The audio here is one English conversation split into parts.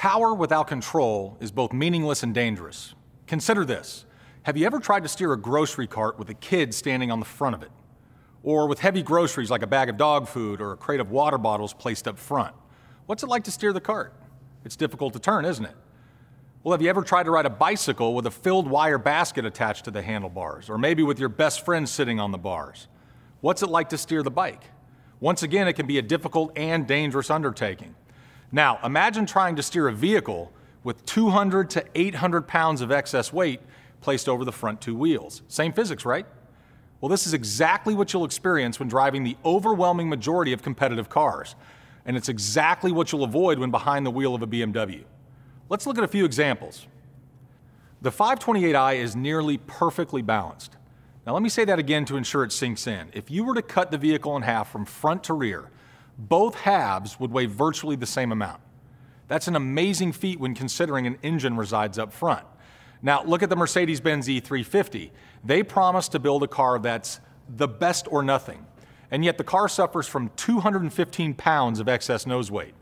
Power without control is both meaningless and dangerous. Consider this. Have you ever tried to steer a grocery cart with a kid standing on the front of it? Or with heavy groceries like a bag of dog food or a crate of water bottles placed up front? What's it like to steer the cart? It's difficult to turn, isn't it? Well, have you ever tried to ride a bicycle with a filled wire basket attached to the handlebars, or maybe with your best friend sitting on the bars? What's it like to steer the bike? Once again, it can be a difficult and dangerous undertaking. Now, imagine trying to steer a vehicle with 200 to 800 pounds of excess weight placed over the front two wheels. Same physics, right? Well, this is exactly what you'll experience when driving the overwhelming majority of competitive cars. And it's exactly what you'll avoid when behind the wheel of a BMW. Let's look at a few examples. The 528i is nearly perfectly balanced. Now let me say that again to ensure it sinks in. If you were to cut the vehicle in half from front to rear, both halves would weigh virtually the same amount. That's an amazing feat when considering an engine resides up front. Now look at the Mercedes-Benz E350. They promise to build a car that's the best or nothing, and yet the car suffers from 215 pounds of excess nose weight.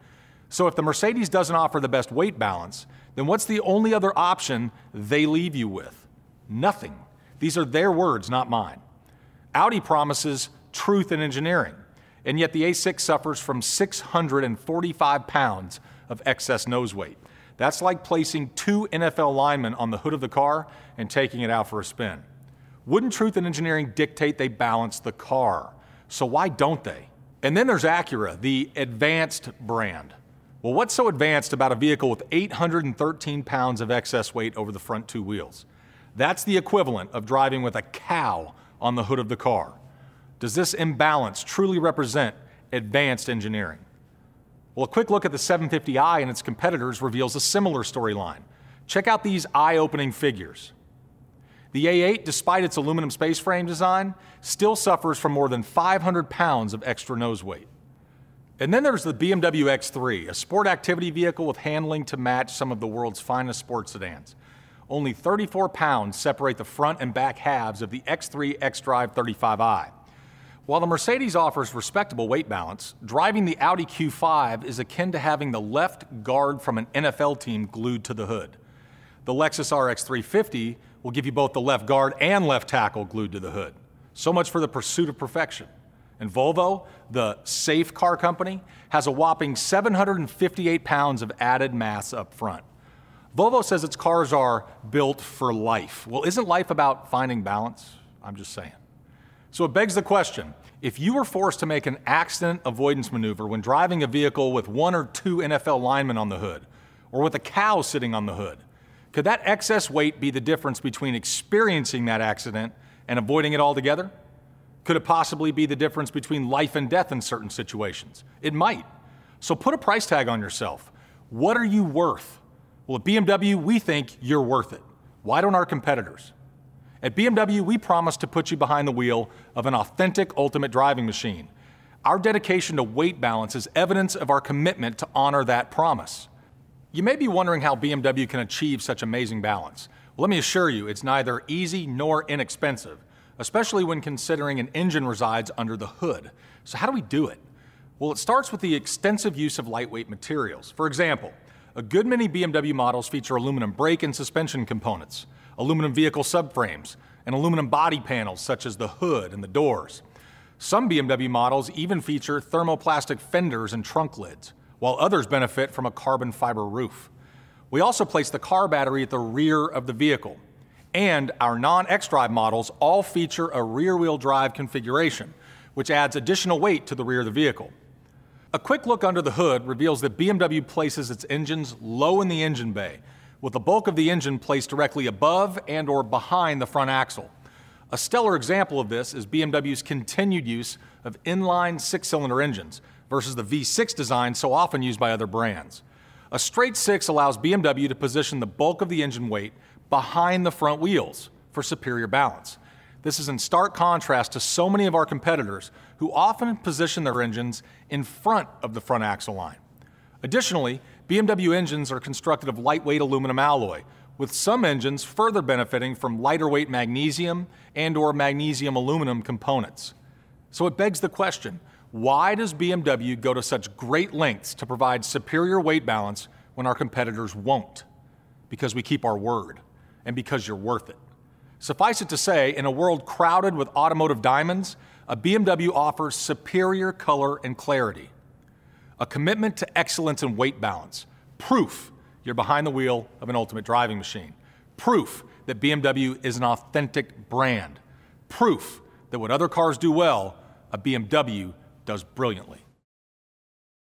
So if the Mercedes doesn't offer the best weight balance, then what's the only other option they leave you with? Nothing. These are their words, not mine. Audi promises truth in engineering, and yet the A6 suffers from 645 pounds of excess nose weight. That's like placing 2 NFL linemen on the hood of the car and taking it out for a spin. Wouldn't truth in engineering dictate they balance the car? So why don't they? And then there's Acura, the advanced brand. Well, what's so advanced about a vehicle with 813 pounds of excess weight over the front two wheels? That's the equivalent of driving with a cow on the hood of the car. Does this imbalance truly represent advanced engineering? Well, a quick look at the 750i and its competitors reveals a similar storyline. Check out these eye-opening figures. The A8, despite its aluminum space frame design, still suffers from more than 500 pounds of extra nose weight. And then there's the Bmw X3, a sport activity vehicle with handling to match some of the world's finest sports sedans. Only 34 pounds separate the front and back halves of the X3 xDrive 35i. While the Mercedes offers respectable weight balance, driving the Audi Q5 is akin to having the left guard from an NFL team glued to the hood. The Lexus RX 350 will give you both the left guard and left tackle glued to the hood. So much for the pursuit of perfection. And Volvo, the safe car company, has a whopping 758 pounds of added mass up front. Volvo says its cars are built for life. Well, isn't life about finding balance? I'm just saying. So it begs the question, if you were forced to make an accident avoidance maneuver when driving a vehicle with 1 or 2 NFL linemen on the hood, or with a cow sitting on the hood, could that excess weight be the difference between experiencing that accident and avoiding it altogether? Could it possibly be the difference between life and death in certain situations? It might. So put a price tag on yourself. What are you worth? Well, at BMW, we think you're worth it. Why don't our competitors? At BMW, we promise to put you behind the wheel of an authentic ultimate driving machine. Our dedication to weight balance is evidence of our commitment to honor that promise. You may be wondering how BMW can achieve such amazing balance. Well, let me assure you, it's neither easy nor inexpensive, especially when considering an engine resides under the hood. So how do we do it? Well, it starts with the extensive use of lightweight materials. For example, a good many BMW models feature aluminum brake and suspension components, aluminum vehicle subframes, and aluminum body panels such as the hood and the doors. Some BMW models even feature thermoplastic fenders and trunk lids, while others benefit from a carbon fiber roof. We also place the car battery at the rear of the vehicle. And our non-xDrive models all feature a rear-wheel drive configuration, which adds additional weight to the rear of the vehicle. A quick look under the hood reveals that BMW places its engines low in the engine bay, with the bulk of the engine placed directly above and or behind the front axle. A stellar example of this is BMW's continued use of inline 6-cylinder engines versus the V6 design so often used by other brands. A straight 6 allows BMW to position the bulk of the engine weight behind the front wheels for superior balance. This is in stark contrast to so many of our competitors who often position their engines in front of the front axle line. Additionally, BMW engines are constructed of lightweight aluminum alloy, with some engines further benefiting from lighter weight magnesium and or magnesium aluminum components. So it begs the question, why does BMW go to such great lengths to provide superior weight balance when our competitors won't, because we keep our word and because you're worth it. Suffice it to say, in a world crowded with automotive diamonds, a BMW offers superior color and clarity, a commitment to excellence and weight balance, proof you're behind the wheel of an ultimate driving machine, proof that BMW is an authentic brand, proof that what other cars do well, a BMW does brilliantly.